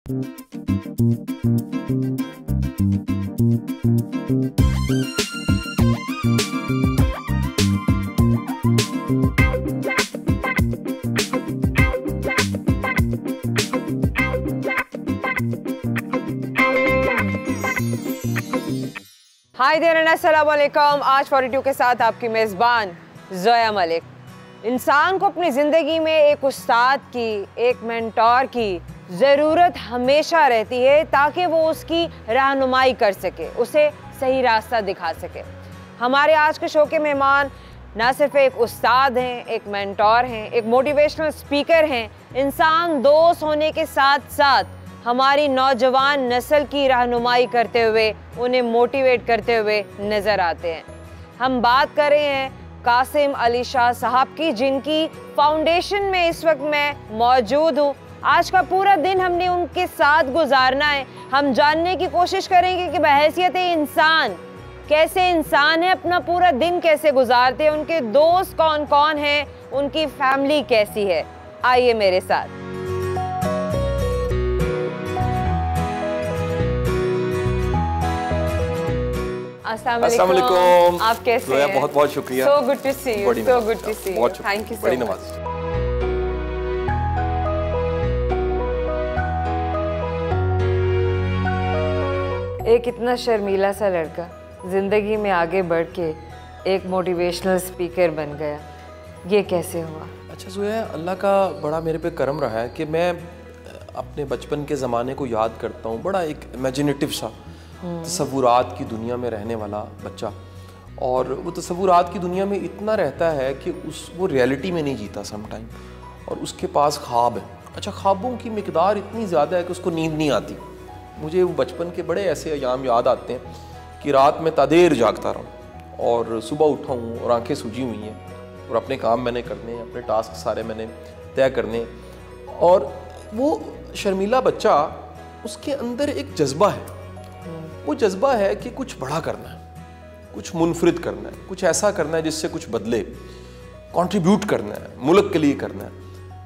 Hi there and अस्सलाम वालेकुम। आज 42 के साथ आपकी मेज़बान ज़ोया मलिक। इंसान को अपनी ज़िंदगी में एक उस्ताद की, एक मेंटोर की ज़रूरत हमेशा रहती है ताकि वो उसकी रहनुमाई कर सके, उसे सही रास्ता दिखा सके। हमारे आज के शो के मेहमान ना सिर्फ एक उस्ताद हैं, एक मेंटोर हैं, एक मोटिवेशनल स्पीकर हैं, इंसान दोस्त होने के साथ साथ हमारी नौजवान नस्ल की रहनुमाई करते हुए, उन्हें मोटिवेट करते हुए नज़र आते हैं। हम बात कर रहे हैं कासिम अली शाह साहब की, जिनकी फाउंडेशन में इस वक्त मैं मौजूद हूँ। आज का पूरा दिन हमने उनके साथ गुजारना है। हम जानने की कोशिश करेंगे कि बहैसियत इंसान कैसे इंसान है, अपना पूरा दिन कैसे गुजारते हैं, उनके दोस्त कौन कौन हैं, उनकी फैमिली कैसी है। आइए मेरे साथ। अस्सलाम वालेकुम। आप कैसे हैं? बहुत बहुत शुक्रिया। So good to see you. So good to see you. Thank you so बड़ी much. नवाज़। एक इतना शर्मीला सा लड़का जिंदगी में आगे बढ़ के एक मोटिवेशनल स्पीकर बन गया, ये कैसे हुआ? अच्छा ज़ोया, अल्लाह का बड़ा मेरे पे करम रहा है कि मैं अपने बचपन के ज़माने को याद करता हूँ। बड़ा एक इमेजिनेटिव सा तसव्वुरात की दुनिया में रहने वाला बच्चा, और वो तसव्वुरात की दुनिया में इतना रहता है कि वो रियलिटी में नहीं जीता समटाइम, और उसके पास ख्वाब है। अच्छा, ख्वाबों की मिकदार इतनी ज़्यादा है कि उसको नींद नहीं आती। मुझे वो बचपन के बड़े ऐसे अयाम याद आते हैं कि रात में तादेर जागता रहूँ और सुबह उठा हूँ और आंखें सूजी हुई हैं और अपने काम मैंने करने हैं, अपने टास्क सारे मैंने तय करने। और वो शर्मीला बच्चा, उसके अंदर एक जज्बा है। वो जज्बा है कि कुछ बड़ा करना है, कुछ मुनफरिद करना है, कुछ ऐसा करना है जिससे कुछ बदले, कंट्रीब्यूट करना है, मुल्क के लिए करना है।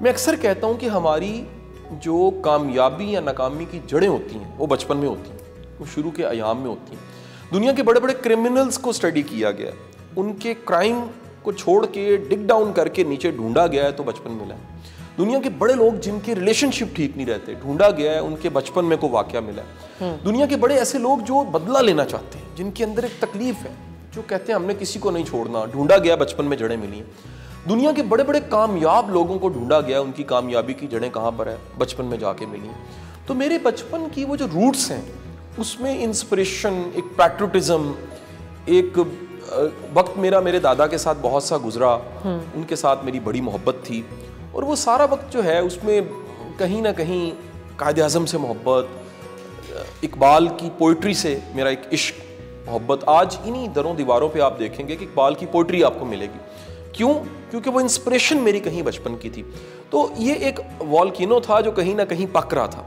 मैं अक्सर कहता हूँ कि हमारी जो कामयाबी या नाकामी की जड़ें होती हैं वो बचपन में होती हैं, वो शुरू के अयाम में होती हैं। दुनिया के बड़े बड़े क्रिमिनल्स को स्टडी किया गया, उनके क्राइम को छोड़ के डिग डाउन करके नीचे ढूंढा गया है तो बचपन मिला है। दुनिया के बड़े लोग जिनके रिलेशनशिप ठीक नहीं रहते, ढूंढा गया है, उनके बचपन में को वाकया मिला है। दुनिया के बड़े ऐसे लोग जो बदला लेना चाहते हैं, जिनके अंदर एक तकलीफ है, जो कहते हैं हमने किसी को नहीं छोड़ना, ढूंढा गया, बचपन में जड़ें मिली हैं। दुनिया के बड़े बड़े कामयाब लोगों को ढूंढा गया, उनकी कामयाबी की जड़ें कहाँ पर है, बचपन में जाके मिली हैं। तो मेरे बचपन की वो जो रूट्स हैं, उसमें इंस्पिरेशन, एक पैट्रियटिज्म, एक वक्त मेरा मेरे दादा के साथ बहुत सा गुजरा, उनके साथ मेरी बड़ी मोहब्बत थी, और वो सारा वक्त जो है उसमें कहीं ना कहीं कायद-ए-आज़म से मोहब्बत, इकबाल की पोइट्री से मेरा एक इश्क, मोहब्बत। आज इन्हीं दरों दीवारों पे आप देखेंगे कि इकबाल की पोइट्री आपको मिलेगी। क्यों? क्योंकि वो इंस्पिरेशन मेरी कहीं बचपन की थी। तो ये एक वॉल्केनो था जो कहीं ना कहीं पक रहा था,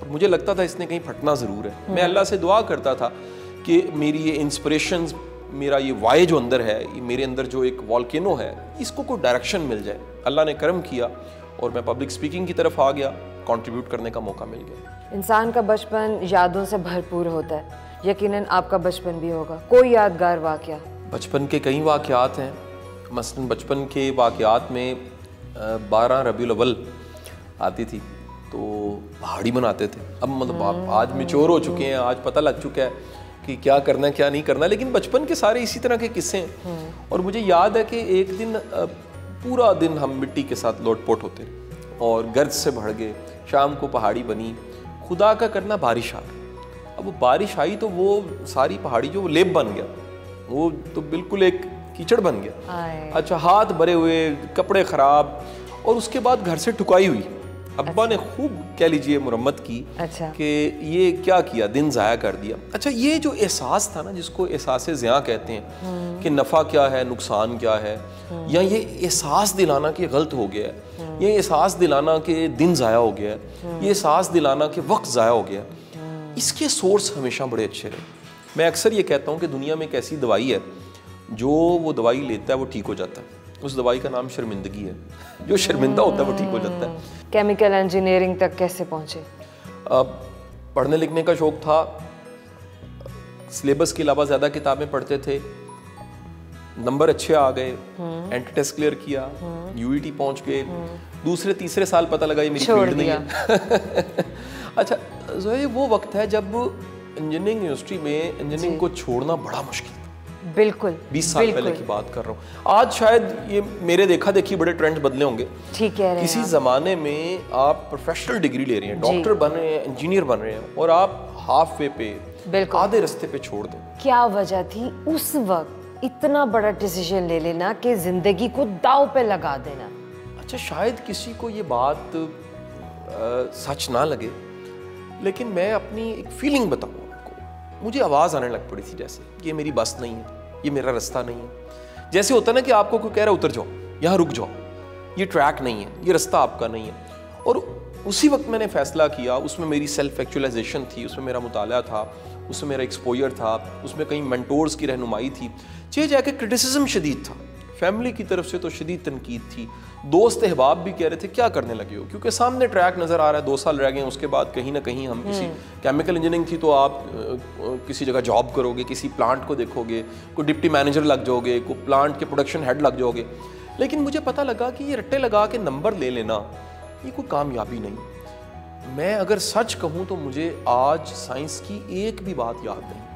और मुझे लगता था इसने कहीं फटना ज़रूर है। मैं अल्लाह से दुआ करता था कि मेरी ये इंस्पिरेशंस, मेरा ये वाये जो अंदर है, ये मेरे अंदर जो एक वॉल्केनो है, इसको कोई डायरेक्शन मिल जाए। अल्लाह ने करम किया और मैं पब्लिक स्पीकिंग की तरफ आ गया, कंट्रीब्यूट करने का मौका मिल गया। इंसान का बचपन यादों से भरपूर होता है, यकीनन आपका बचपन भी होगा। कोई यादगार वाकया? बचपन के कई वाकयात हैं। मसलन बचपन के वाकयात में 12 रबीउल अव्वल आती थी तो पहाड़ी बनाते थे। अब मतलब आप आज मैच्योर हो चुके हैं, आज पता लग चुका है कि क्या करना है क्या नहीं करना, लेकिन बचपन के सारे इसी तरह के किस्से हैं। और मुझे याद है कि एक दिन पूरा दिन हम मिट्टी के साथ लोटपोट होते और गर्द से भर गए। शाम को पहाड़ी बनी, खुदा का करना बारिश आ गई। अब वो बारिश आई तो वो सारी पहाड़ी जो लेप बन गया, वो तो बिल्कुल एक कीचड़ बन गया। अच्छा, हाथ भरे हुए, कपड़े खराब, और उसके बाद घर से ठुकाई हुई। अब्बा ने खूब कह लीजिए मुरम्मत की कि ये क्या किया, दिन ज़ाया कर दिया। अच्छा, ये जो एहसास था ना, जिसको एहसास ज़िया कहते हैं कि नफ़ा क्या है, नुकसान क्या है, या ये एहसास दिलाना कि गलत हो गया है, ये एहसास दिलाना कि दिन ज़ाया हो गया है, ये एहसास दिलाना कि वक्त ज़ाया हो गया, इसके सोर्स हमेशा बड़े अच्छे रहे। मैं अक्सर ये कहता हूँ कि दुनिया में एक ऐसी दवाई है, जो वो दवाई लेता है वो ठीक हो जाता है। उस दवाई का नाम शर्मिंदगी है। जो शर्मिंदा होता है वो ठीक हो जाता है। केमिकल इंजीनियरिंग तक कैसे पहुँचे? पढ़ने लिखने का शौक था, सिलेबस के अलावा ज़्यादा किताबें पढ़ते थे, नंबर अच्छे आ गए, एंट्री टेस्ट क्लियर किया, यूईटी पहुंच गए, दूसरे तीसरे साल पता लगा ये मेरी फील्ड नहीं है। अच्छा जो ये वो वक्त है जब इंजीनियरिंग यूनिवर्सिटी में इंजीनियरिंग को छोड़ना बड़ा मुश्किल था। बिल्कुल 20 साल पहले की बात कर रहा हूँ। आज शायद ये मेरे देखा देखी बड़े ट्रेंड्स बदले होंगे। ठीक कह रहे हैं। किसी जमाने में आप प्रोफेशनल डिग्री ले रहे हैं, डॉक्टर बन रहे हैं, इंजीनियर बन रहे हैं, और आप हाफ वे पे, आधे रास्ते पे छोड़ दें। क्या वजह थी उस वक्त इतना बड़ा डिसीजन ले लेना कि जिंदगी को दांव पे लगा देना? अच्छा शायद किसी को ये बात सच ना लगे, लेकिन मैं अपनी एक फीलिंग बताऊँ आपको। मुझे आवाज़ आने लग पड़ी थी जैसे ये मेरी बस नहीं है, ये मेरा रास्ता नहीं है। जैसे होता ना कि आपको कोई कह रहा है उतर जाओ, यहाँ रुक जाओ, ये ट्रैक नहीं है, ये रास्ता आपका नहीं है। और उसी वक्त मैंने फैसला किया, उसमें मेरी सेल्फ एक्चुअलाइजेशन थी, उसमें मेरा मुताला था, उसमें मेरा एक्सपोजर था, उसमें कई मेंटोर्स की रहनुमाई थी। चे जाके क्रिटिसिज्म शदीद था, फैमिली की तरफ से तो शदीद तनकीद थी, दोस्त अहबाब भी कह रहे थे क्या करने लगे हो, क्योंकि सामने ट्रैक नज़र आ रहा है, 2 साल रह गए, उसके बाद कहीं ना कहीं हम किसी केमिकल इंजीनियरिंग थी तो आप किसी जगह जॉब करोगे, किसी प्लांट को देखोगे, कोई डिप्टी मैनेजर लग जाओगे, कोई प्लांट के प्रोडक्शन हेड लग जाओगे। लेकिन मुझे पता लगा कि ये रट्टे लगा के नंबर ले लेना ये कोई कामयाबी नहीं। मैं अगर सच कहूँ तो मुझे आज साइंस की एक भी बात याद नहीं।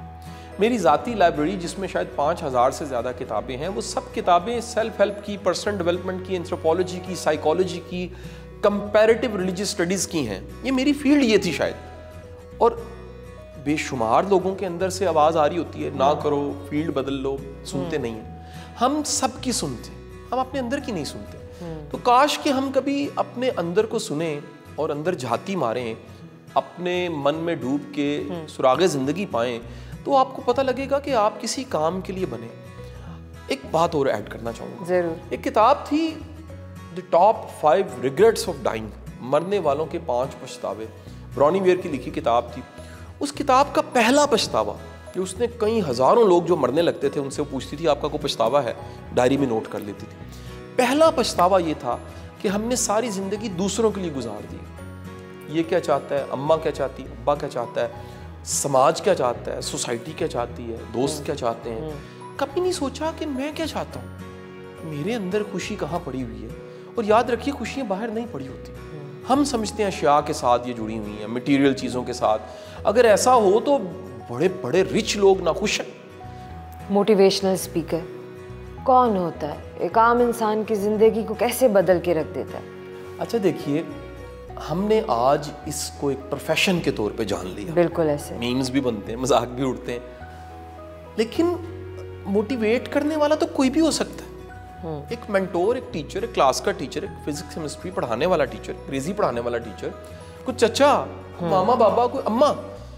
मेरी ज़ाती लाइब्रेरी जिसमें शायद 5000 से ज़्यादा किताबें हैं, वो सब किताबें सेल्फ हेल्प की, पर्सनल डेवलपमेंट की, एंथ्रोपोलॉजी की, साइकोलॉजी की, कंपैरेटिव रिलीजियस स्टडीज़ की हैं। ये मेरी फील्ड ये थी शायद। और बेशुमार लोगों के अंदर से आवाज़ आ रही होती है ना करो, फील्ड बदल लो, सुनते नहीं हैं। हम सब की सुनते, हम अपने अंदर की नहीं सुनते। तो काश कि हम कभी अपने अंदर को सुने और अंदर झाती मारें, अपने मन में डूब के सुरागे ज़िंदगी पाएं, तो आपको पता लगेगा कि आप किसी काम के लिए बने। एक बात और ऐड करना चाहूँगा। जरूर। एक किताब थी the top 5 regrets of dying, मरने वालों के 5 पछतावे, ब्रॉनीवेयर की लिखी किताब थी। उस किताब का पहला पछतावा कि उसने कई हज़ारों लोग जो मरने लगते थे उनसे पूछती थी आपका कोई पछतावा है, डायरी में नोट कर लेती थी। पहला पछतावा ये था कि हमने सारी ज़िंदगी दूसरों के लिए गुजार दी। ये क्या चाहता है, अम्मा क्या चाहती है, अब्बा क्या चाहता है, समाज क्या चाहता है, सोसाइटी क्या चाहती है, दोस्त क्या चाहते हैं। कभी नहीं सोचा कि मैं क्या चाहता हूँ, मेरे अंदर खुशी कहाँ पड़ी हुई है। और याद रखिए खुशियाँ बाहर नहीं पड़ी होती। हम समझते हैं अशिया के साथ ये जुड़ी हुई हैं, मटेरियल चीज़ों के साथ। अगर ऐसा हो तो बड़े बड़े रिच लोग नाखुश हैं। मोटिवेशनल स्पीकर कौन होता है? एक आम इंसान की ज़िंदगी को कैसे बदल के रख देता है? अच्छा देखिए, हमने आज इसको एक प्रोफेशन के तौर पे जान लिया। बिल्कुल ऐसे। मीम्स भी बनते हैं, मजाक भी उड़ते हैं, लेकिन मोटिवेट करने वाला तो कोई भी हो सकता है। एक मेंटोर, एक टीचर, एक क्लास का टीचर, एक फिजिक्स केमिस्ट्री पढ़ाने वाला टीचर, अंग्रेजी पढ़ाने वाला टीचर, कोई चचा, मामा बाबा, कोई अम्मा,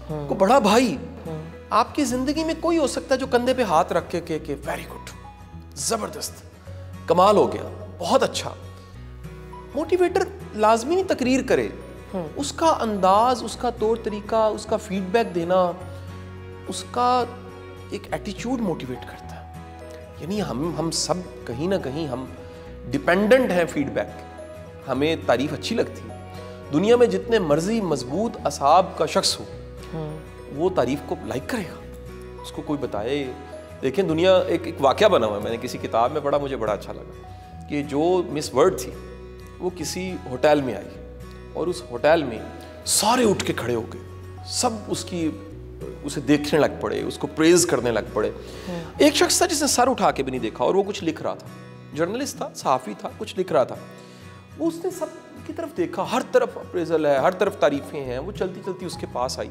कोई बड़ा भाई, आपकी जिंदगी में कोई हो सकता है जो कंधे पे हाथ रख के वेरी गुड, जबरदस्त, कमाल हो गया, बहुत अच्छा। मोटिवेटर लाजमी नहीं तकरीर करे, उसका अंदाज, उसका तौर तरीका, उसका फीडबैक देना, उसका एक एटीट्यूड मोटिवेट करता है। यानी हम सब कहीं ना कहीं हम डिपेंडेंट हैं फीडबैक। हमें तारीफ अच्छी लगती है। दुनिया में जितने मर्जी मजबूत असाब का शख्स हो वो तारीफ को लाइक करेगा, उसको कोई बताए। देखें दुनिया एक वाकया बना हुआ है, मैंने किसी किताब में पढ़ा, मुझे बड़ा अच्छा लगा कि जो मिस वर्ल्ड थी वो किसी होटल में आई और उस होटल में सारे उठ के खड़े हो गए, सब उसे देखने लग पड़े, उसको प्रेज करने लग पड़े। एक शख्स था जिसने सर उठा के भी नहीं देखा और वो कुछ लिख रहा था, जर्नलिस्ट था, सहाफ़ी था, कुछ लिख रहा था। वो उसने सब की तरफ देखा, हर तरफ अप्रेजल है, हर तरफ तारीफें हैं। वो चलती चलती उसके पास आई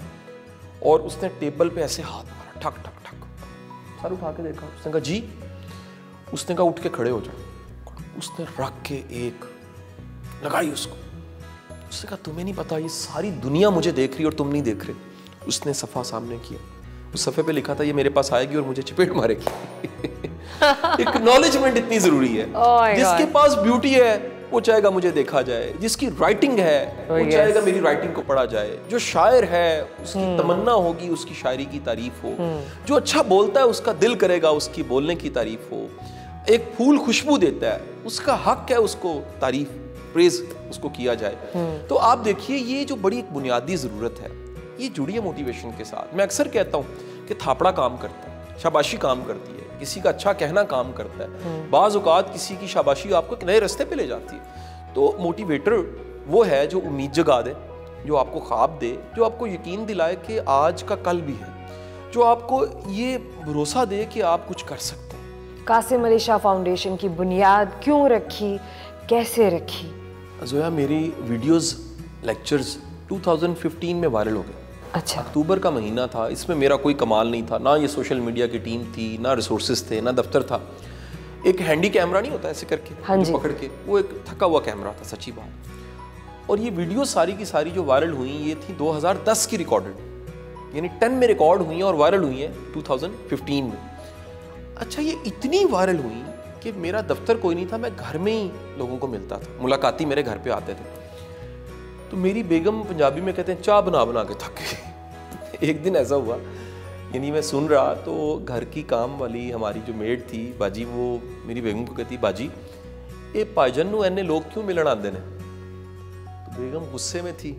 और उसने टेबल पे ऐसे हाथ मारा, ठक ठक ठक, सर उठा के देखा। उसने कहा जी। उसने कहा उठ के खड़े हो जाओ। उसने रख के एक लगाई उसको। उसने कहा तुम्हें नहीं पता ये सारी दुनिया मुझे देख रही और तुम नहीं देख रहे। उसने सफ़ा सामने किया, उस सफ़े पे लिखा था ये मेरे पास आएगी और मुझे चपेट मारेगी। एक्नॉलेजमेंट इतनी ज़रूरी है। जिसके पास ब्यूटी है वो चाहेगा मुझे देखा जाए, जिसकी राइटिंग है वो चाहेगा मेरी राइटिंग को पढ़ा जाए, जो शायर है उसकी तमन्ना होगी उसकी शायरी की तारीफ हो, जो अच्छा बोलता है उसका दिल करेगा उसकी बोलने की तारीफ हो। एक फूल खुशबू देता है, उसका हक है उसको तारीफ प्रेज उसको किया जाए। तो आप देखिए ये जो बड़ी एक बुनियादी ज़रूरत है ये जुड़ी है मोटिवेशन के साथ। मैं अक्सर कहता हूँ कि थापड़ा काम करता है, शाबाशी काम करती है, किसी का अच्छा कहना काम करता है, बाज़ औक़ात किसी की शाबाशी आपको एक नए रास्ते पे ले जाती है। तो मोटिवेटर वो है जो उम्मीद जगा दे, जो आपको ख्वाब दे, जो आपको यकीन दिलाए कि आज का कल भी है, जो आपको ये भरोसा दे कि आप कुछ कर सकते हैं। कासिम अली शाह फाउंडेशन की बुनियाद क्यों रखी, कैसे रखी? जोया, मेरी वीडियोस लेक्चर्स 2015 में वायरल हो गए। अच्छा। अक्टूबर का महीना था, इसमें मेरा कोई कमाल नहीं था, ना ये सोशल मीडिया की टीम थी, ना रिसोर्सेज थे, ना दफ्तर था। एक हैंडी कैमरा नहीं होता ऐसे करके, हाँ जी, पकड़ के, वो एक थका हुआ कैमरा था, सच्ची बात। और ये वीडियो सारी की सारी जो वायरल हुई ये थी 2010 की रिकॉर्डेड, यानी 10 में रिकॉर्ड हुई हैं और वायरल हुई हैं 2015 में। अच्छा, ये इतनी वायरल हुई कि मेरा दफ्तर कोई नहीं था, मैं घर में ही लोगों को मिलता था, मुलाकाती मेरे घर पे आते थे। तो मेरी बेगम, पंजाबी में कहते हैं, चाय बना बना के थक गई। एक दिन ऐसा हुआ, यानी मैं सुन रहा तो घर की काम वाली हमारी जो मेड थी बाजी, वो मेरी बेगम को कहती, बाजी ये भाईजान नूं इन्ने लोग क्यों मिलन आते हैं? तो बेगम गुस्से में थी,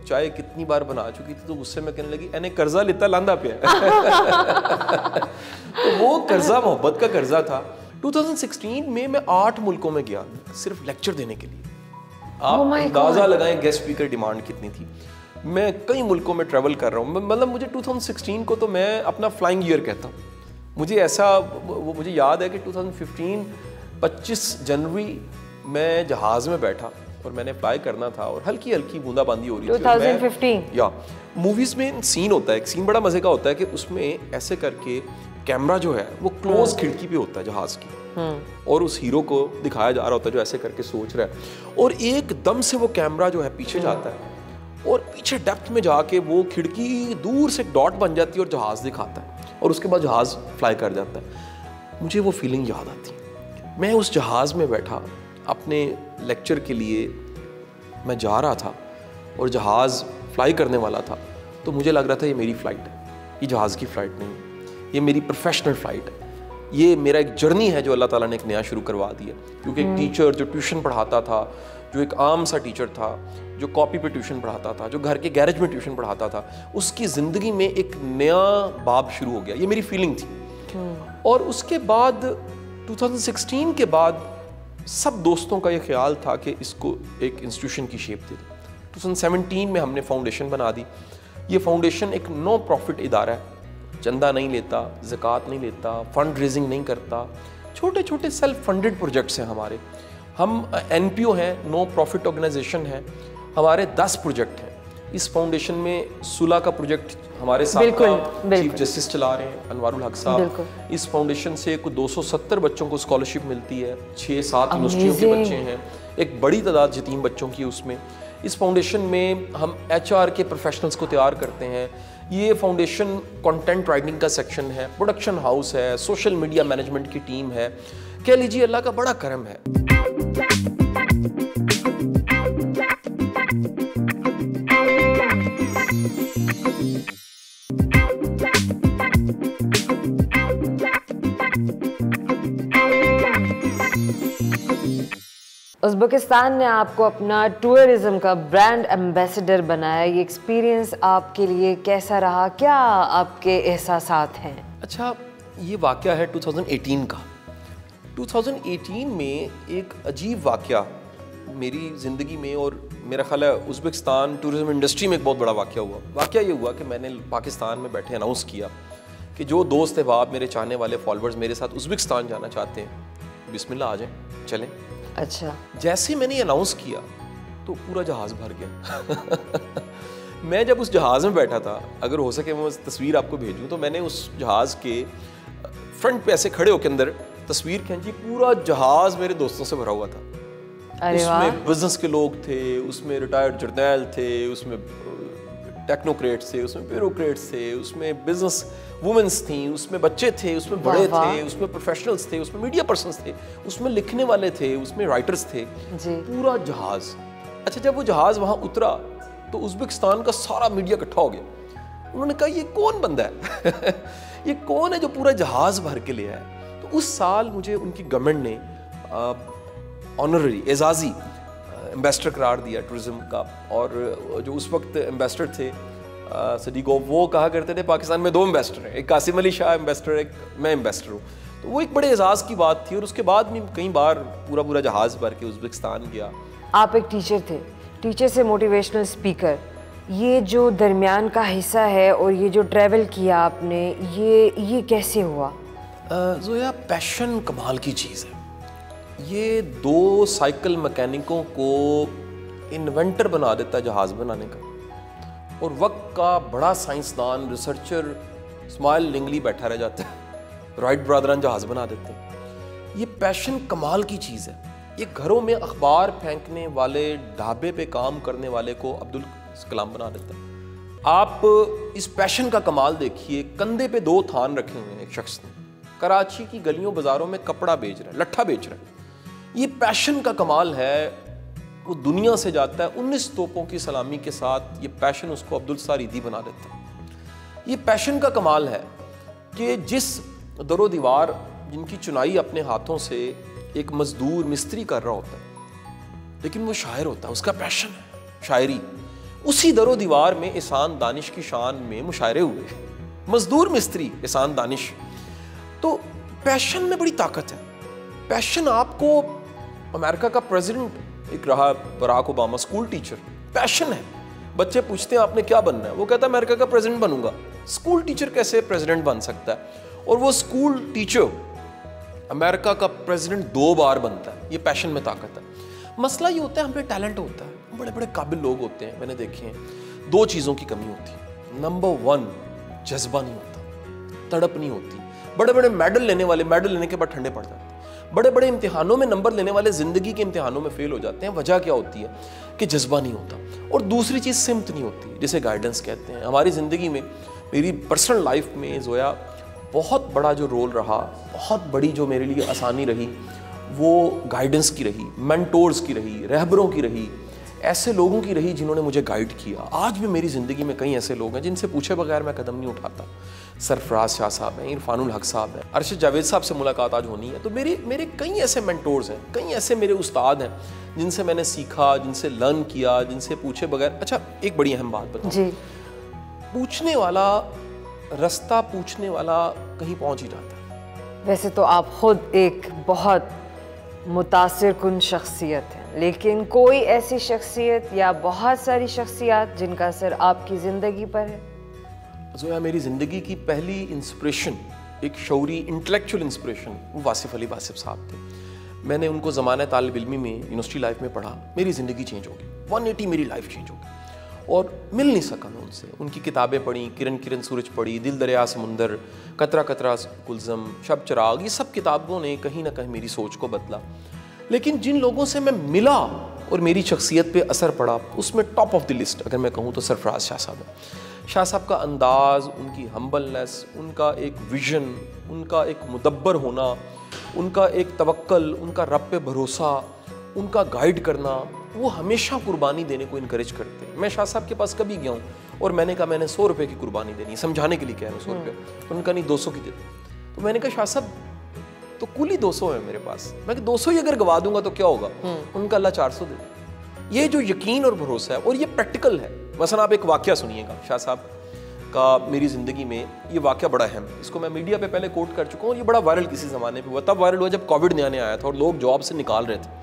चाय कितनी बार बना चुकी थी, तो गुस्से में कहने लगी, इन्हें कर्जा लेता लांदा पिया। तो वो कर्जा मोहब्बत का कर्जा था। 2016 में मैं 8 मुल्कों में गया सिर्फ लेक्चर देने के लिए। आप अंदाजा लगाएं गेस्ट स्पीकर डिमांड कितनी थी। मैं कई मुल्कों में ट्रैवल कर रहा हूँ, मतलब मुझे 2016 को तो मैं अपना फ्लाइंग ईयर कहता हूँ। मुझे ऐसा मुझे याद है कि 2015 25 जनवरी मैं जहाज़ में बैठा और मैंने फ्लाई करना था और हल्की हल्की बूंदाबांदी हो रही थी। 2015 या मूवीज़ में सीन होता है, एक सीन बड़ा मज़े का होता है कि उसमें ऐसे करके कैमरा जो है वो क्लोज खिड़की पे होता है जहाज़ की, और उस हीरो को दिखाया जा रहा होता है जो ऐसे करके सोच रहा है, और एकदम से वो कैमरा जो है पीछे जाता है और पीछे डेप्थ में जाके वो खिड़की दूर से डॉट बन जाती है और जहाज़ दिखाता है, और उसके बाद जहाज़ फ्लाई कर जाता है। मुझे वो फीलिंग याद आती। मैं उस जहाज़ में बैठा अपने लेक्चर के लिए मैं जा रहा था और जहाज़ फ्लाई करने वाला था, तो मुझे लग रहा था ये मेरी फ़्लाइट है, ये जहाज़ की फ़्लाइट नहीं, ये मेरी प्रोफेशनल फ़्लाइट है, ये मेरा एक जर्नी है जो अल्लाह ताला ने एक नया शुरू करवा दिया। क्योंकि एक टीचर जो ट्यूशन पढ़ाता था, जो एक आम सा टीचर था, जो कॉपी पे ट्यूशन पढ़ाता था, जो घर के गैरेज में ट्यूशन पढ़ाता था, उसकी ज़िंदगी में एक नया बाब शुरू हो गया। ये मेरी फीलिंग थी। और उसके बाद 2016 के बाद सब दोस्तों का ये ख्याल था कि इसको एक इंस्टीट्यूशन की शेप दे दो। 2017 में हमने फाउंडेशन बना दी। ये फाउंडेशन एक नो प्रॉफिट इदारा है, चंदा नहीं लेता, ज़कात नहीं लेता, फंड रेजिंग नहीं करता, छोटे छोटे सेल्फ फंडेड प्रोजेक्ट्स हैं हमारे। हम NPO हैं, नो प्रॉफिट ऑर्गेनाइजेशन है, हमारे 10 प्रोजेक्ट हैं। इस फाउंडेशन में सुलह का प्रोजेक्ट हमारे साथ चीफ जस्टिस चला रहे हैं, अनवारुल हक साहब। इस फाउंडेशन से कुछ 270 बच्चों को स्कॉलरशिप मिलती है, 6-7 यूनिवर्सिटियों के बच्चे हैं, एक बड़ी तादाद यतीम बच्चों की उसमें। इस फाउंडेशन में हम HR के प्रोफेशनल्स को तैयार करते हैं। ये फाउंडेशन कंटेंट राइटिंग का सेक्शन है, प्रोडक्शन हाउस है, सोशल मीडिया मैनेजमेंट की टीम है। कह लीजिए अल्लाह का बड़ा करम है। उज़्बेकिस्तान ने आपको अपना टूरिज्म का ब्रांड एम्बेसडर बनाया। ये एक्सपीरियंस आपके लिए कैसा रहा? क्या आपके एहसासात हैं? अच्छा, ये वाक़या है 2018 का। 2018 में एक अजीब वाक़या मेरी ज़िंदगी में, और मेरा ख्याल है उज़्बेकिस्तान टूरिज्म इंडस्ट्री में एक बहुत बड़ा वाक़या हुआ। वाक़या ये हुआ कि मैंने पाकिस्तान में बैठे अनाउंस किया कि जो दोस्त अहबाब, मेरे चाहने वाले फॉलोअर्स मेरे साथ उज़्बेकिस्तान जाना चाहते हैं, बिस्मिल्लाह आ जाएं, चलें। अच्छा। जैसे मैंने ये अनाउंस किया तो पूरा जहाज़ भर गया। मैं जब उस जहाज़ में बैठा था, अगर हो सके मैं उस तस्वीर आपको भेजूं, तो मैंने उस जहाज़ के फ्रंट पे ऐसे खड़े होकर अंदर तस्वीर खींची। पूरा जहाज़ मेरे दोस्तों से भरा हुआ था। उसमें बिजनेस के लोग थे, उसमें रिटायर्ड जर्नैल थे, उसमें टेक्नोक्रेट्स थे, उसमें ब्यूरोक्रेट्स थे, उसमें बिजनेस वुमेन्स थी, उसमें बच्चे थे, उसमें बड़े थे, उसमें प्रोफेशनल्स थे, उसमें मीडिया पर्सन्स थे, उसमें लिखने वाले थे, उसमें राइटर्स थे, पूरा जहाज़। अच्छा, जब वो जहाज़ वहाँ उतरा तो उज़्बेकिस्तान का सारा मीडिया इकट्ठा हो गया। उन्होंने कहा ये कौन बंदा है? ये कौन है जो पूरा जहाज़ भर के ले आया? तो उस साल मुझे उनकी गवर्नमेंट ने ऑनररी एजाज़ी एम्बेसडर करार दिया टूरिज़्म का। और जो उस वक्त एम्बेसडर थे सदीक, वो कहा करते थे पाकिस्तान में 2 एम्बेसडर हैं, एक कासिम अली शाह एम्बेसडर, एक मैं एम्बेसडर हूँ। तो वो एक बड़े एजाज़ की बात थी। और उसके बाद मैं कई बार पूरा जहाज़ भर के उज़्बेकिस्तान गया। आप एक टीचर थे, टीचर से मोटिवेशनल स्पीकर, ये जो दरमियान का हिस्सा है और ये जो ट्रैवल किया आपने, ये कैसे हुआ? ज़ोया, पैशन कमाल की चीज़ है। ये 2 साइकिल मैकेनिकों को इन्वेंटर बना देता है जहाज़ बनाने का। और वक्त का बड़ा साइंसदान, रिसर्चर इस्माइल लिंगली बैठा रह जाता है, राइट ब्रदरन जहाज़ बना देते हैं। ये पैशन कमाल की चीज़ है। ये घरों में अखबार फेंकने वाले, ढाबे पे काम करने वाले को अब्दुल कलाम बना देता है। आप इस पैशन का कमाल देखिए। कंधे पे 2 थान रखे हुए हैं एक शख्स ने, कराची की गलियों बाजारों में कपड़ा बेच रहा है, लट्ठा बेच रहा है। ये पैशन का कमाल है। वो दुनिया से जाता है 19 तोपों की सलामी के साथ। ये पैशन उसको अब्दुल सारीदी बना देता है। ये पैशन का कमाल है कि जिस दरो दीवार जिनकी चुनाई अपने हाथों से एक मजदूर मिस्त्री कर रहा होता है, लेकिन वो शायर होता है, उसका पैशन है शायरी। उसी दरो दीवार में एहसान दानिश की शान में मुशायरे हुए, मजदूर मिस्त्री एहसान दानिश। तो पैशन में बड़ी ताकत है। पैशन आपको, अमेरिका का प्रेसिडेंट एक रहा Barack Obama, school teacher, passion है। बच्चे पूछते हैं आपने क्या बनना है, वो कहता है अमेरिका का प्रेसिडेंट बनूंगा। स्कूल टीचर कैसे प्रेसिडेंट बन सकता है? और वो स्कूल टीचर अमेरिका का प्रेसिडेंट 2 बार बनता है। ये पैशन में ताकत है। मसला ये होता है, हम पे टैलेंट होता है, बड़े बड़े काबिल लोग होते हैं, मैंने देखे हैं। 2 चीज़ों की कमी होती है। नंबर 1, जज्बा नहीं होता, तड़प नहीं होती। बड़े बड़े मेडल लेने वाले मेडल लेने के बाद ठंडे पड़ जाते हैं। बड़े बड़े इम्तिहानों में नंबर लेने वाले ज़िंदगी के इम्तिहानों में फेल हो जाते हैं। वजह क्या होती है कि जज्बा नहीं होता। और दूसरी चीज़ सिमत नहीं होती, जिसे गाइडेंस कहते हैं। हमारी ज़िंदगी में, मेरी पर्सनल लाइफ में ज़ोया बहुत बड़ा जो रोल रहा, बहुत बड़ी जो मेरे लिए आसानी रही, वो गाइडेंस की रही, मेंटोर्स की रही, रहबरों की रही, ऐसे लोगों की रही जिन्होंने मुझे गाइड किया। आज भी मेरी ज़िंदगी में कई ऐसे लोग हैं जिनसे पूछे बगैर मैं कदम नहीं उठाता। सरफराज शाह साहब हैं, इरफानुल हक साहब हैं, अरशद जावेद साहब से मुलाकात आज होनी है। तो मेरे कई ऐसे मेंटोर्स हैं, कई ऐसे मेरे उस्ताद हैं जिनसे मैंने सीखा, जिनसे लर्न किया, जिनसे पूछे बगैर। अच्छा, एक बड़ी अहम बात बताऊं जी, पूछने वाला, रास्ता पूछने वाला कहीं पहुंच ही जाता है। वैसे तो आप खुद एक बहुत मुतासिर कुन शख्सियत है, लेकिन कोई ऐसी शख्सियत या बहुत सारी शख्सियत जिनका असर आपकी ज़िंदगी पर है? ज़ोया, मेरी ज़िंदगी की पहली इंस्पिरेशन, एक शौरी इंटेलेक्चुअल इंस्पिरेशन, वो वासिफ़ अली वासिफ़ साहब थे। मैंने उनको ज़माने तालिब इल्मी में, यूनिवर्सिटी लाइफ में पढ़ा। मेरी ज़िंदगी चेंज हो गई, 180 मेरी लाइफ चेंज हो गई। और मिल नहीं सका मैं उनसे। उनकी किताबें पढ़ी, किरण किरण सूरज पढ़ी, दिल दरिया समुंदर, कतरा कतरा कुलज़म, शब चराग, ये सब किताबों ने कहीं ना कहीं मेरी सोच को बदला। लेकिन जिन लोगों से मैं मिला और मेरी शख्सियत पे असर पड़ा, उसमें टॉप ऑफ द लिस्ट अगर मैं कहूँ तो सरफराज शाह साहब है। शाह साहब का अंदाज़, उनकी हम्बलनेस, उनका एक विजन, उनका एक मुदब्बर होना, उनका एक तवक्कल, उनका रब पे भरोसा, उनका गाइड करना, वो हमेशा कुर्बानी देने को इनकरेज करते हैं। मैं शाह साहब के पास कभी गया हूँ और मैंने कहा मैंने 100 रुपये की कुर्बानी देनी है, समझाने के लिए कह रहा हूँ 100 रुपये। उनका नहीं 200 की दे। तो मैंने कहा शाह साहब तो कुल ही 200 है मेरे पास, मैं 200 ही अगर गवा दूंगा तो क्या होगा? उनका अल्लाह 400 दे। ये जो यकीन और भरोसा है, और ये प्रैक्टिकल है। मसलन आप एक वाक़या सुनिएगा शाह साहब का मेरी ज़िंदगी में। ये वाक़या बड़ा अहम है, इसको मैं मीडिया पे पहले कोट कर चुका हूँ। ये बड़ा वायरल किसी ज़माने पे हुआ, तब वायरल हुआ जब कोविड नया नया आया था और लोग जॉब से निकाल रहे थे।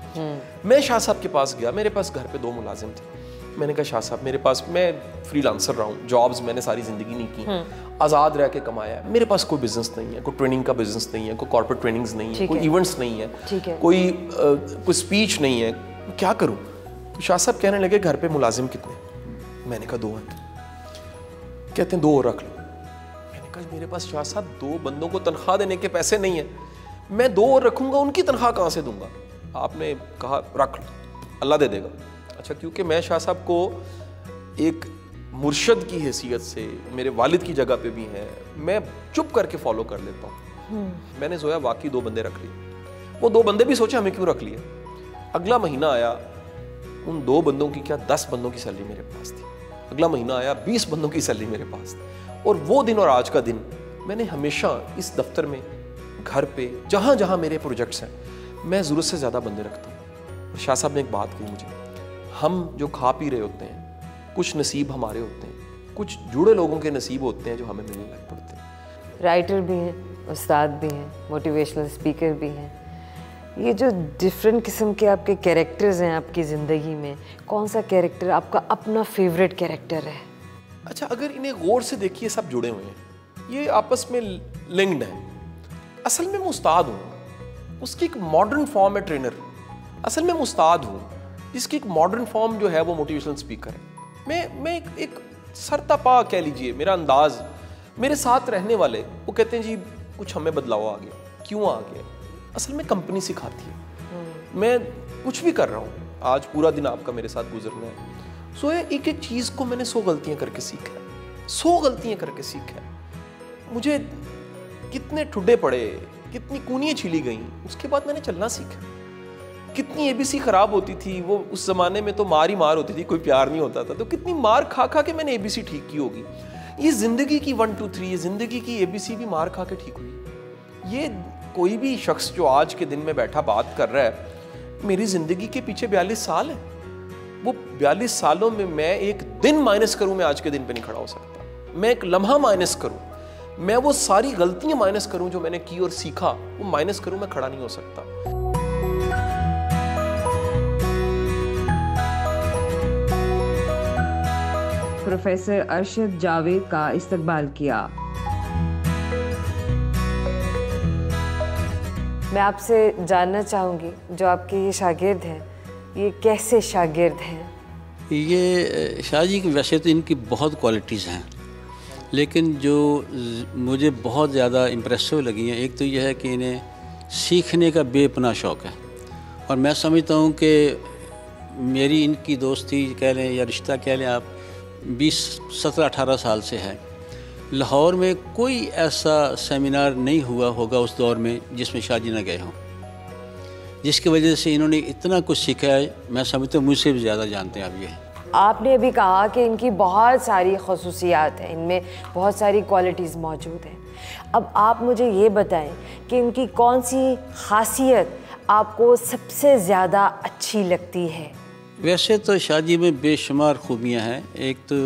मैं शाह साहब के पास गया, मेरे पास घर पे 2 मुलाजिम थे। मैंने कहा शाह साहब मेरे पास, मैं फ्रीलांसर रहा हूँ, जॉब्स मैंने सारी ज़िंदगी नहीं की, आज़ाद रह के कमाया। मेरे पास कोई बिज़नेस नहीं है, कोई ट्रेनिंग का बिज़नेस नहीं है, कोई कॉर्पोरेट ट्रेनिंग्स नहीं है, कोई इवेंट्स नहीं है, कोई स्पीच नहीं है, क्या करूँ? तो शाह साहब कहने लगे घर पे मुलाजिम कितने? मैंने कहा 2 हैं। कहते हैं 2 और रख लो। मैंने कहा मेरे पास शाह साहब 2 बंदों को तनख्वाह देने के पैसे नहीं है, मैं 2 और रखूँगा, उनकी तनख्वाह कहाँ से दूंगा? आपने कहा रख लो, अल्लाह दे देगा। अच्छा, क्योंकि मैं शाह साहब को एक मुर्शद की हैसियत से, मेरे वालिद की जगह पे भी है, मैं चुप करके फॉलो कर लेता हूँ। मैंने ज़ोया वाकई 2 बंदे रख लिए। वो 2 बंदे भी सोचे हमें क्यों रख लिए। अगला महीना आया, उन 2 बंदों की क्या 10 बंदों की सैलरी मेरे पास थी। अगला महीना आया, 20 बंदों की सैलरी मेरे पास थी। और वो दिन और आज का दिन, मैंने हमेशा इस दफ्तर में, घर पे, जहाँ जहाँ मेरे प्रोजेक्ट्स हैं, मैं ज़रूरत से ज़्यादा बंदे रखता हूँ। शाह साहब ने एक बात कही मुझे, हम जो खा पी रहे होते हैं, कुछ नसीब हमारे होते हैं, कुछ जुड़े लोगों के नसीब होते हैं जो हमें मिलने लग पड़ते हैं। राइटर भी हैं, उस्ताद भी हैं, मोटिवेशनल स्पीकर भी हैं। ये जो डिफरेंट किस्म के आपके कैरेक्टर्स हैं आपकी ज़िंदगी में, कौन सा कैरेक्टर आपका अपना फेवरेट कैरेक्टर है? अच्छा, अगर इन्हें गौर से देखिए, सब जुड़े हुए हैं, ये आपस में लिंक्ड हैं। असल में मैं उस्ताद हूँ, उसकी एक मॉडर्न फॉर्म है ट्रेनर। असल में मैं उस्ताद हूँ जिसकी एक मॉडर्न फॉर्म जो है वो मोटिवेशनल स्पीकर है। मैं एक सरतपा कह लीजिए, मेरा अंदाज, मेरे साथ रहने वाले वो कहते हैं जी कुछ हमें बदलाव आ गया। क्यों आ गया? असल में कंपनी सिखाती है। मैं कुछ भी कर रहा हूँ, आज पूरा दिन आपका मेरे साथ गुजरना है, सो एक एक चीज़ को मैंने 100 गलतियाँ करके सीखा है, 100 गलतियाँ करके सीखा है। मुझे कितने ठुड्डे पड़े, कितनी कूनियाँ छिली गई, उसके बाद मैंने चलना सीखा। कितनी ABC ख़राब होती थी, वो उस ज़माने में तो मार ही मार होती थी, कोई प्यार नहीं होता था, तो कितनी मार खा खा के मैंने ABC ठीक की होगी। ये ज़िंदगी की 1 2 3, ये ज़िंदगी की ABC भी मार खा के ठीक हुई। ये कोई भी शख्स जो आज के दिन में बैठा बात कर रहा है, मेरी ज़िंदगी के पीछे 42 साल है, वो 42 सालों में मैं एक दिन माइनस करूं, मैं आज के दिन पे नहीं खड़ा हो सकता। मैं एक लम्हा माइनस करूं, मैं वो सारी गलतियां माइनस करूं जो मैंने की और सीखा, वो माइनस करूं, मैं खड़ा नहीं हो सकता। प्रोफेसर अरशद जावेद का इस्तकबाल किया। मैं आपसे जानना चाहूँगी, जो आपके ये शागिर्द हैं, ये कैसे शागिर्द हैं? ये शाह जी की वैसे तो इनकी बहुत क्वालिटीज़ हैं, लेकिन जो मुझे बहुत ज़्यादा इम्प्रेसिव लगी हैं, एक तो यह है कि इन्हें सीखने का बेपनाह शौक़ है। और मैं समझता हूँ कि मेरी इनकी दोस्ती कह लें या रिश्ता कह लें आप, 17-18 साल से है। लाहौर में कोई ऐसा सेमिनार नहीं हुआ होगा उस दौर में जिसमें शाह जी न गए हों, जिसकी वजह से इन्होंने इतना कुछ सीखा है। मैं समझता हूँ मुझसे भी ज़्यादा जानते हैं अब ये। आपने अभी कहा कि इनकी बहुत सारी खसूसियात हैं, इनमें बहुत सारी क्वालिटीज़ मौजूद हैं। अब आप मुझे ये बताएं कि इनकी कौन सी खासियत आपको सबसे ज़्यादा अच्छी लगती है? वैसे तो शाह जी में बेशुमार खूबियाँ हैं। एक तो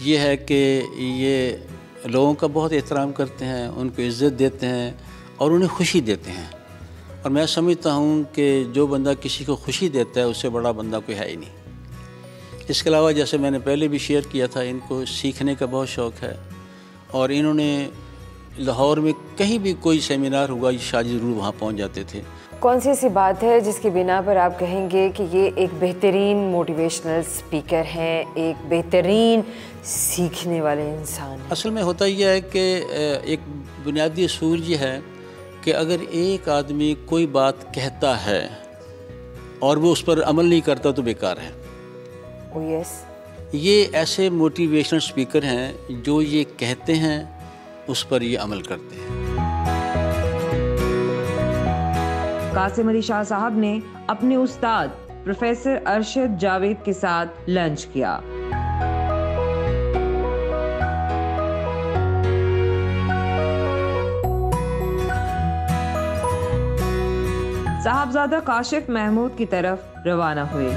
ये है कि ये लोगों का बहुत एहतराम करते हैं, उनको इज़्ज़त देते हैं और उन्हें खुशी देते हैं। और मैं समझता हूँ कि जो बंदा किसी को खुशी देता है उससे बड़ा बंदा कोई है ही नहीं। इसके अलावा जैसे मैंने पहले भी शेयर किया था, इनको सीखने का बहुत शौक़ है और इन्होंने लाहौर में कहीं भी कोई सेमिनार हुआ, शाह जी ज़रूर वहाँ पहुँच जाते थे। कौन सी ऐसी बात है जिसकी बिना पर आप कहेंगे कि ये एक बेहतरीन मोटिवेशनल स्पीकर हैं, एक बेहतरीन सीखने वाले इंसान हैं? असल में होता यह है कि एक बुनियादी असूल ये है कि अगर एक आदमी कोई बात कहता है और वो उस पर अमल नहीं करता तो बेकार है। Oh yes. ये ऐसे मोटिवेशनल स्पीकर हैं जो ये कहते हैं उस पर ये अमल करते हैं। कासिम अली शाह साहब ने अपने उस्ताद प्रोफेसर अरशद जावेद के साथ लंच किया। साहबजादा काशिफ महमूद की तरफ रवाना हुए।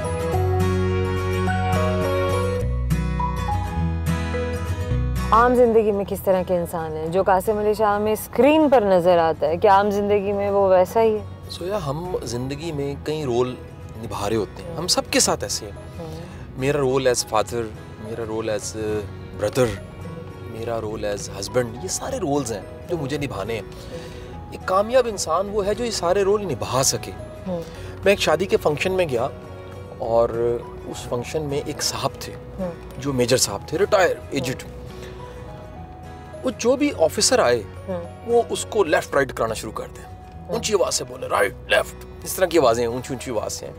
आम जिंदगी में किस तरह के इंसान हैं? जो कासिम अली शाह में स्क्रीन पर नजर आता है, क्या आम जिंदगी में वो वैसा ही है? सोया, हम जिंदगी में कई रोल निभा रहे होते हैं, हम सबके साथ ऐसे हैं। मेरा रोल एज फादर, मेरा रोल एज ब्रदर, मेरा रोल एज हस्बैंड, ये सारे रोल्स हैं जो मुझे निभाने हैं। एक कामयाब इंसान वो है जो ये सारे रोल निभा सके। मैं एक शादी के फंक्शन में गया और उस फंक्शन में एक साहब थे जो मेजर साहब थे, रिटायर एजेड। वो जो भी ऑफिसर आए वो उसको लेफ्ट राइट कराना शुरू कर दें, ऊंची आवाज से बोले राइट लेफ्ट, इस तरह की आवाजें ऊंची ऊंची आवाज से हैं।